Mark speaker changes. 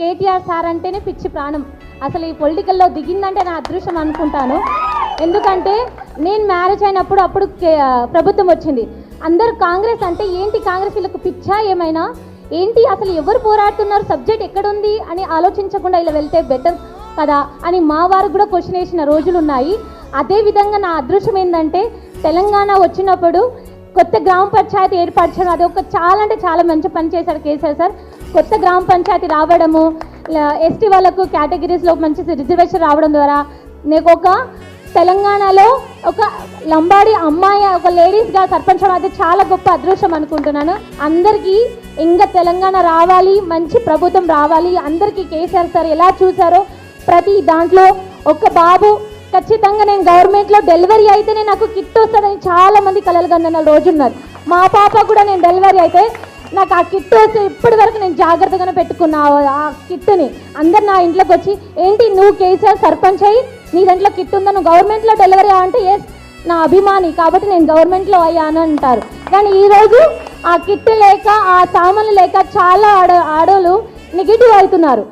Speaker 1: KTR sir అంటేనే పిచ్చి ప్రాణం. అసలు ఈ పొలిటికల్లో దిగిందంటే నా అదృష్టం అనుకుంటాను. ఎందుకంటే నేను మ్యారేజ్ అయినప్పుడు అప్పుడు ప్రభుత్వం వచ్చింది. అందరూ కాంగ్రెస్ అంటే ఏంటి, కాంగ్రెస్ వీళ్ళకు పిచ్చా ఏమైనా ఏంటి, అసలు ఎవరు పోరాడుతున్నారు, సబ్జెక్ట్ ఎక్కడుంది అని ఆలోచించకుండా ఇలా వెళ్తే బెటర్ కదా అని మా వారు కూడా క్వశ్చన్ వేసిన రోజులు ఉన్నాయి. అదేవిధంగా నా అదృష్టం ఏంటంటే తెలంగాణ వచ్చినప్పుడు కొత్త గ్రామ పంచాయతీ ఏర్పరచడం, అది ఒక చాలా అంటే చాలా మంచి పని చేశారు కేసీఆర్ సార్. కొత్త గ్రామ పంచాయతీ రావడము, ఎస్టీ వాళ్ళకు కేటగిరీస్లో మంచి రిజర్వేషన్ రావడం ద్వారా నాకు ఒక తెలంగాణలో ఒక లంబాడి అమ్మాయి, ఒక లేడీస్గా సర్పంచ్ అది చాలా గొప్ప అదృష్టం అనుకుంటున్నాను. అందరికీ ఇంకా తెలంగాణ రావాలి, మంచి ప్రభుత్వం రావాలి. అందరికీ కేసీఆర్ సార్ ఎలా చూసారో ప్రతి దాంట్లో ఒక బాబు ఖచ్చితంగా నేను గవర్నమెంట్లో డెలివరీ అయితేనే నాకు కిట్ వస్తుందని చాలామంది కలలు కన్న రోజున్నారు. మా పాప కూడా నేను డెలివరీ అయితే నాకు ఆ కిట్ వస్తే ఇప్పటి వరకు నేను జాగ్రత్తగానే పెట్టుకున్నా. ఆ కిట్ని అందరు నా ఇంట్లోకి వచ్చి ఏంటి నువ్వు కేసీఆర్ సర్పంచ్ అయ్యి నీ దాంట్లో కిట్ ఉందా, నువ్వు గవర్నమెంట్లో డెలివరీ అంటే ఎస్ నా అభిమాని కాబట్టి నేను గవర్నమెంట్లో అయ్యాను అంటారు. కానీ ఈరోజు ఆ కిట్ లేక ఆ సామాన్లు లేక చాలా ఆడోళ్ళు నెగిటివ్ అవుతున్నారు.